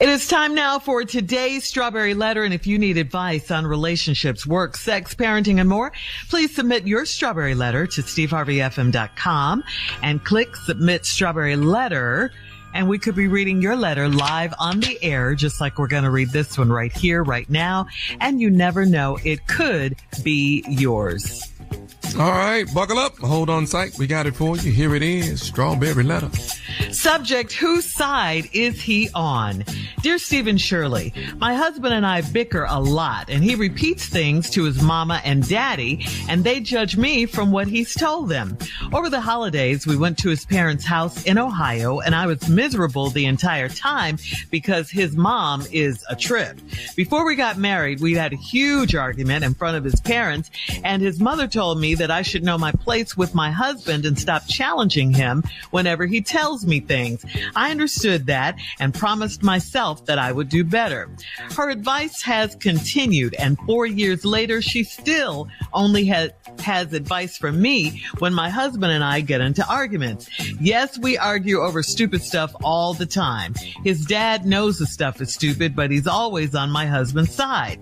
It is time now for today's Strawberry Letter. And if you need advice on relationships, work, sex, parenting, and more, please submit your Strawberry Letter to steveharveyfm.com and click Submit Strawberry Letter. And we could be reading your letter live on the air, just like we're going to read this one right here, right now. And you never know, it could be yours. All right, buckle up. Hold on tight. We got it for you. Here it is, Strawberry Letter. Subject, whose side is he on? Dear Steve and Shirley, my husband and I bicker a lot, and he repeats things to his mama and daddy, and they judge me from what he's told them. Over the holidays, we went to his parents' house in Ohio, and I was miserable the entire time because his mom is a trip. Before we got married, we had a huge argument in front of his parents, and his mother told me that I should know my place with my husband and stop challenging him whenever he tells me things. I understood that and promised myself that I would do better. Her advice has continued, and 4 years later, she still only has advice for me when my husband and I get into arguments. Yes, we argue over stupid stuff all the time. His dad knows the stuff is stupid, but he's always on my husband's side.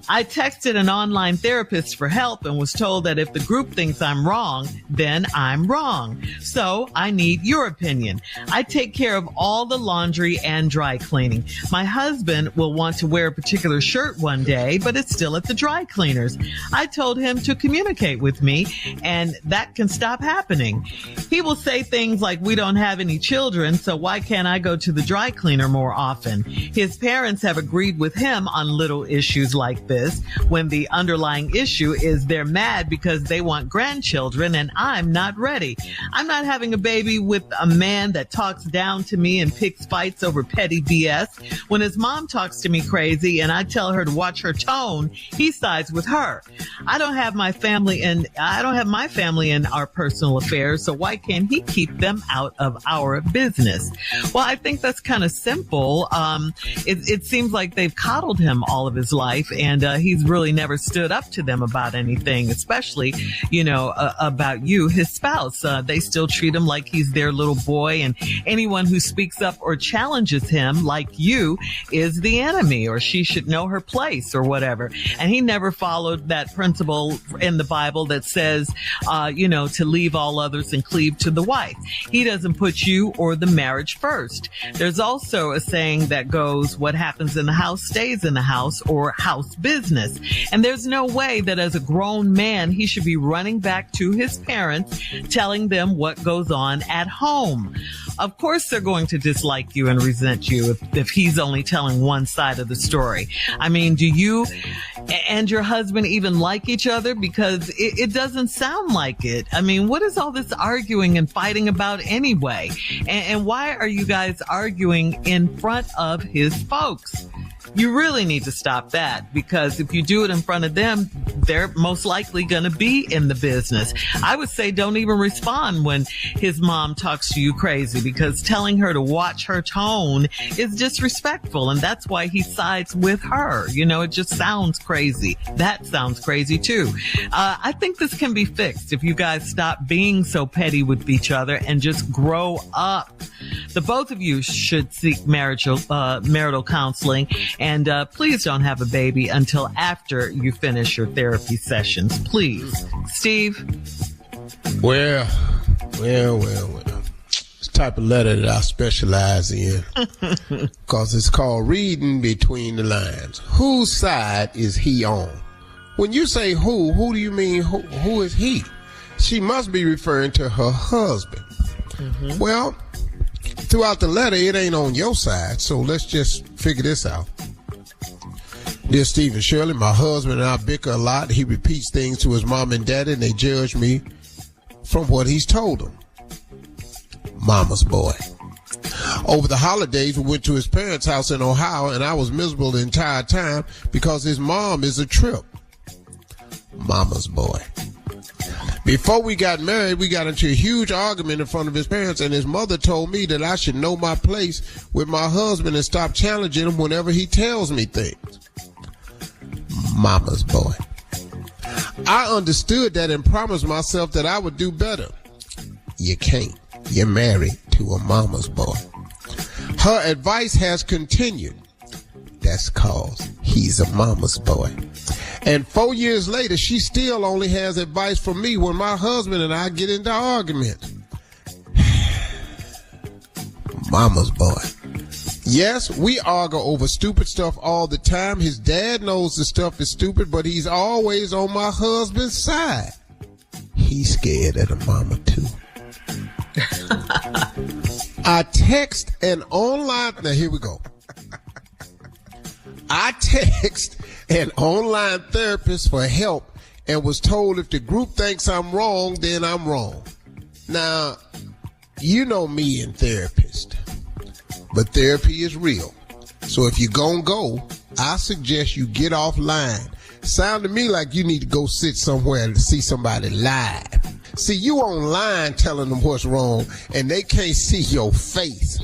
I texted an online therapist for help and was told that if the group thinks I'm wrong, then I'm wrong. So I need your opinion. I take care of all the laundry and dry cleaning. My husband will want to wear a particular shirt one day, but it's still at the dry cleaners. I told him to communicate with me, and that can stop happening. He will say things like, we don't have any children, so why can't I go to the dry cleaner more often? His parents have agreed with him on little issues like this, when the underlying issue is they're mad because they want grandchildren and I'm not ready. I'm not having a baby with a man that talks down to me and picks fights over petty BS. When his mom talks to me crazy and I tell her to watch her tone, he sides with her. I don't have my family in our personal affairs, so why can't he keep them out of our business? Well, I think that's kind of simple. It seems like they've coddled him all of his life, and he's really never stood up to them about anything, especially, about you, his spouse. They still treat him like he's their little boy, and anyone who speaks up or challenges him like you is the enemy, or she should know her place or whatever. And he never followed that principle in the Bible that says, to leave all others and cleave to the wife. He doesn't put you or the marriage first. There's also a saying that goes, what happens in the house stays in the house, or house business. And there's no way that as a grown man, he should be running back to his parents, telling them what goes on at home. Of course, they're going to dislike you and resent you if he's only telling one side of the story. I mean, do you and your husband even like each other? Because it doesn't sound like it. I mean, what is all this arguing and fighting about anyway? And why are you guys arguing in front of his folks? You really need to stop that, because if you do it in front of them, they're most likely going to be in the business. I would say don't even respond when his mom talks to you crazy, because telling her to watch her tone is disrespectful, and that's why he sides with her. It just sounds crazy. That sounds crazy too. I think this can be fixed if you guys stop being so petty with each other and just grow up. The both of you should seek marital counseling, and please don't have a baby until after you finish your therapy sessions, please. Steve? Well. It's the type of letter that I specialize in, because it's called reading between the lines. Whose side is he on? When you say who do you mean who is he? She must be referring to her husband. Mm-hmm. Well, throughout the letter, it ain't on your side, so let's just figure this out. Dear Steve and Shirley, my husband and I bicker a lot. He repeats things to his mom and daddy, and they judge me from what he's told them. Mama's boy. Over the holidays, we went to his parents' house in Ohio, and I was miserable the entire time because his mom is a trip. Mama's boy. Before we got married, we got into a huge argument in front of his parents, and his mother told me that I should know my place with my husband and stop challenging him whenever he tells me things. Mama's boy. I understood that and promised myself that I would do better. You can't. You're married to a mama's boy. Her advice has continued. That's cause he's a mama's boy. And 4 years later, she still only has advice from me when my husband and I get into arguments. Mama's boy. Yes, we argue over stupid stuff all the time. His dad knows the stuff is stupid, but he's always on my husband's side. He's scared of the mama, too. I text an online... Now, here we go. I text an online therapist for help and was told if the group thinks I'm wrong, then I'm wrong. Now, you know me and therapist, but therapy is real. So if you're gonna go, I suggest you get offline. Sound to me like you need to go sit somewhere to see somebody live. See, you online telling them what's wrong and they can't see your face.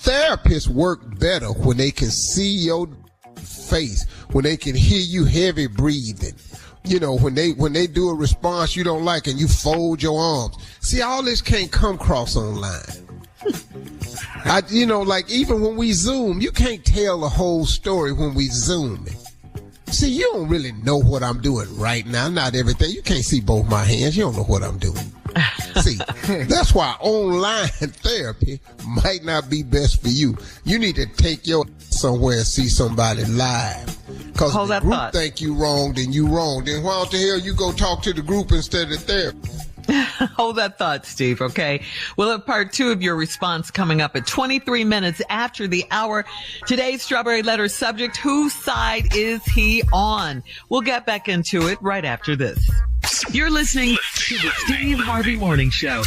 Therapists work better when they can see your face, when they can hear you heavy breathing. You know, when they do a response you don't like and you fold your arms. See, all this can't come across online. Like even when we Zoom, you can't tell the whole story when we Zoom. See, you don't really know what I'm doing right now. Not everything. You can't see both my hands. You don't know what I'm doing. See, that's why online therapy might not be best for you. You need to take your somewhere and see somebody live. Because if the group think you wrong, then you wrong. Then why don't the hell you go talk to the group instead of therapy? Hold that thought, Steve, okay? We'll have part 2 of your response coming up at 23 minutes after the hour. Today's Strawberry Letter subject, whose side is he on? We'll get back into it right after this. You're listening to the Steve Harvey Morning Show.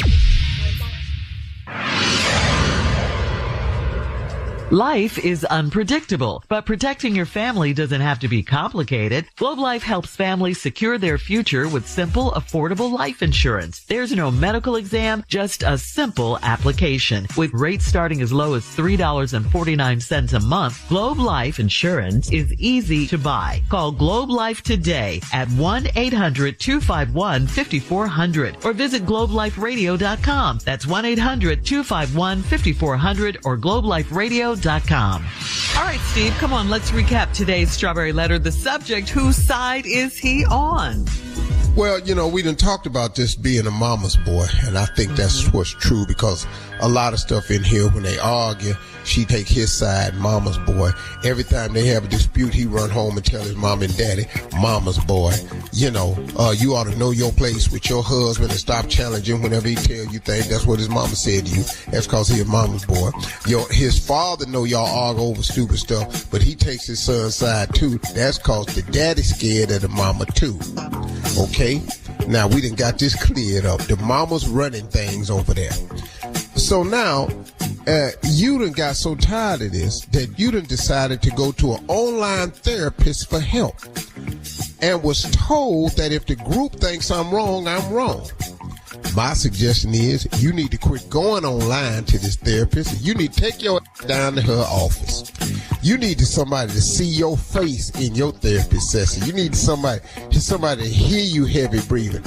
Life is unpredictable, but protecting your family doesn't have to be complicated. Globe Life helps families secure their future with simple, affordable life insurance. There's no medical exam, just a simple application. With rates starting as low as $3.49 a month, Globe Life insurance is easy to buy. Call Globe Life today at 1-800-251-5400 or visit globeliferadio.com. That's 1-800-251-5400 or globeliferadio.com. All right, Steve, come on, let's recap today's Strawberry Letter. The subject, whose side is he on? Well, we done talked about this being a mama's boy, and I think that's what's true because a lot of stuff in here, when they argue, she take his side, mama's boy. Every time they have a dispute, he run home and tell his mom and daddy, mama's boy. You ought to know your place with your husband and stop challenging whenever he tell you things. That's what his mama said to you. That's because he a mama's boy. His father know y'all argue over stupid stuff, but he takes his son's side too. That's because the daddy scared of the mama too. Okay? Now, we done got this cleared up. The mama's running things over there. So now, you done got so tired of this that you done decided to go to an online therapist for help and was told that if the group thinks I'm wrong, I'm wrong. My suggestion is you need to quit going online to this therapist. You need to take your down to her office. You need somebody to see your face in your therapist session. You need somebody to hear you heavy breathing.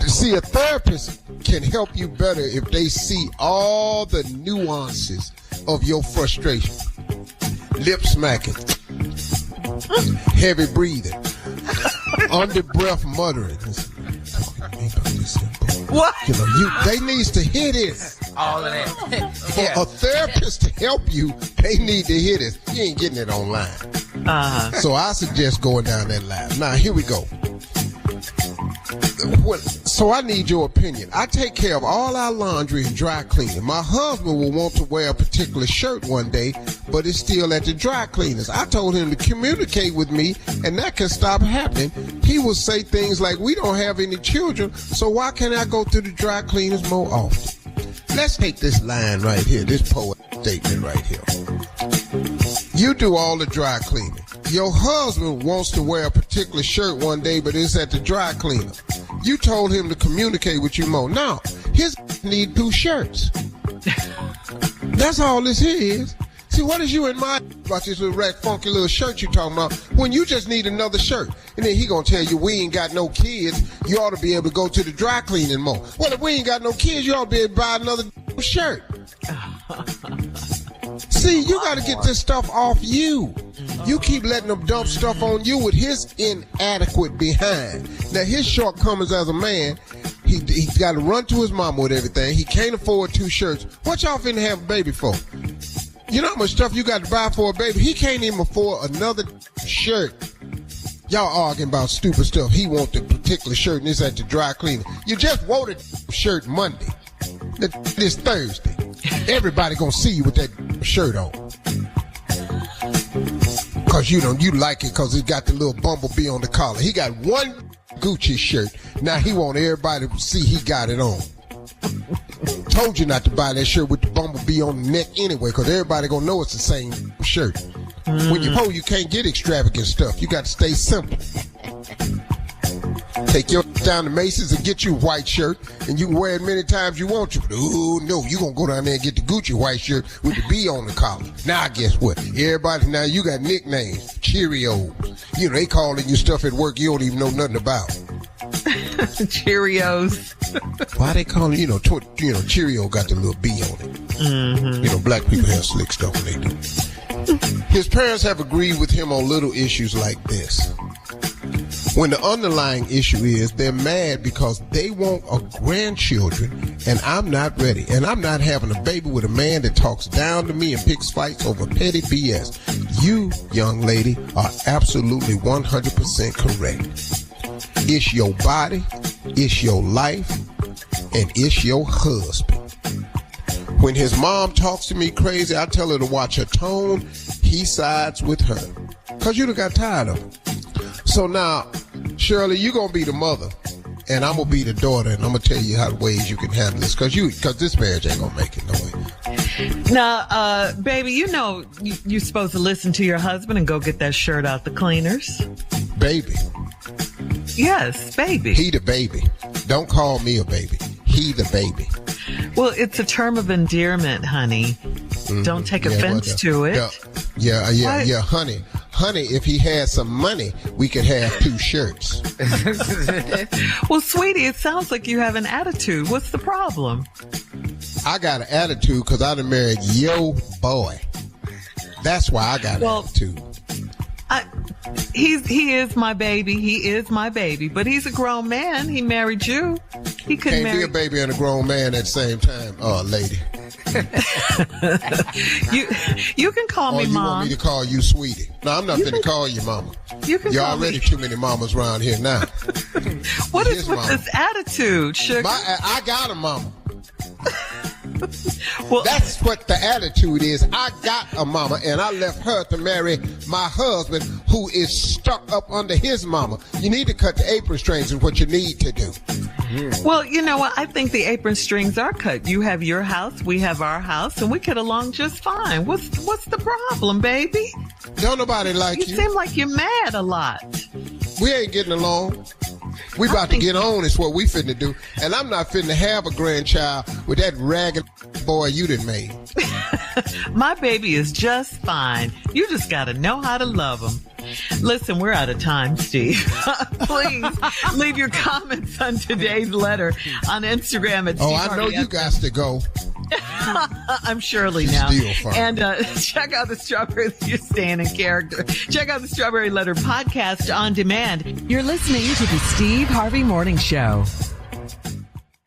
See, a therapist can help you better if they see all the nuances of your frustration. Lip smacking, heavy breathing, under breath muttering. What? They needs to hear this. All of that. For a therapist to help you, they need to hear this. You ain't getting it online. So I suggest going down that line. Now, here we go. So I need your opinion. I take care of all our laundry and dry cleaning. My husband will want to wear a particular shirt one day, but it's still at the dry cleaners. I told him to communicate with me, and that can stop happening. He will say things like, we don't have any children, so why can't I go to the dry cleaners more often? Let's take this line right here, this poet statement right here. You do all the dry cleaning. Your husband wants to wear a particular shirt one day, but it's at the dry cleaner. You told him to communicate with you more. Now, his need 2 shirts. That's all this here is. See, what is you and my about this little funky little shirt you talking about when you just need another shirt? And then he gonna tell you we ain't got no kids. You ought to be able to go to the dry cleaning more. Well, if we ain't got no kids, you ought to be able to buy another shirt. See, you got to get this stuff off you. You keep letting him dump stuff on you with his inadequate behind. Now, his shortcomings as a man, he got to run to his mama with everything. He can't afford 2 shirts. What y'all finna have a baby for? You know how much stuff you got to buy for a baby? He can't even afford another shirt. Y'all arguing about stupid stuff. He want the particular shirt and it's at the dry cleaner. You just wore the shirt Monday. It's Thursday. Everybody gonna see you with that shirt on. Cause you like it cause it got the little bumblebee on the collar. He got one Gucci shirt. Now he want everybody to see he got it on. Told you not to buy that shirt with the bumblebee on the neck anyway, cause everybody gonna know it's the same shirt. When you you can't get extravagant stuff. You got to stay simple. Take your down to Macy's and get you a white shirt, and you can wear it many times you want to. But oh no, you gonna go down there and get the Gucci white shirt with the B on the collar. Now guess what? Everybody now you got nicknames, Cheerios. You know they calling you stuff at work you don't even know nothing about. Cheerios. Why they calling Cheerio got the little B on it? Mm-hmm. Black people have slick stuff when they do. His parents have agreed with him on little issues like this. When the underlying issue is they're mad because they want a grandchildren and I'm not ready. And I'm not having a baby with a man that talks down to me and picks fights over petty BS. You, young lady, are absolutely 100% correct. It's your body, it's your life, and it's your husband. When his mom talks to me crazy, I tell her to watch her tone. He sides with her. Because you done got tired of him. So now, Shirley, you're going to be the mother. And I'm going to be the daughter. And I'm going to tell you how the ways you can handle this. Because this marriage ain't going to make it no way. Now, baby, you're supposed to listen to your husband and go get that shirt out the cleaners. Baby. Yes, baby. He the baby. Don't call me a baby. He the baby. Well, it's a term of endearment, honey. Mm-hmm. Don't take offense to it. Yeah, honey. Honey, if he had some money, we could have 2 shirts. Well, sweetie, it sounds like you have an attitude. What's the problem? I got an attitude because I done married yo boy. That's why I got an attitude. He is my baby. He is my baby. But he's a grown man. He married you. He couldn't be a baby and a grown man at the same time. Oh, lady. You can call me you mom. You want me to call you sweetie? No, I'm not finna call you mama. You're already too many mamas around here now. What is with this attitude, sugar? I got a mama. Well, that's what the attitude is. I got a mama and I left her to marry my husband who is stuck up under his mama. You need to cut the apron strings is what you need to do. Well, you know what? I think the apron strings are cut. You have your house, we have our house, and we get along just fine. What's the problem, baby? Don't nobody like you. You seem like you're mad a lot. We ain't getting along. We about to get on is what we finna do. And I'm not finna have a grandchild with that ragged boy you done made. My baby is just fine. You just gotta know how to love him. Listen, we're out of time, Steve. Please leave your comments on today's letter on Instagram at Steve I know Harvey you got to go. I'm Shirley now. And check out the Strawberry, you're staying in character. Check out the Strawberry Letter podcast on demand. You're listening to the Steve Harvey Morning Show.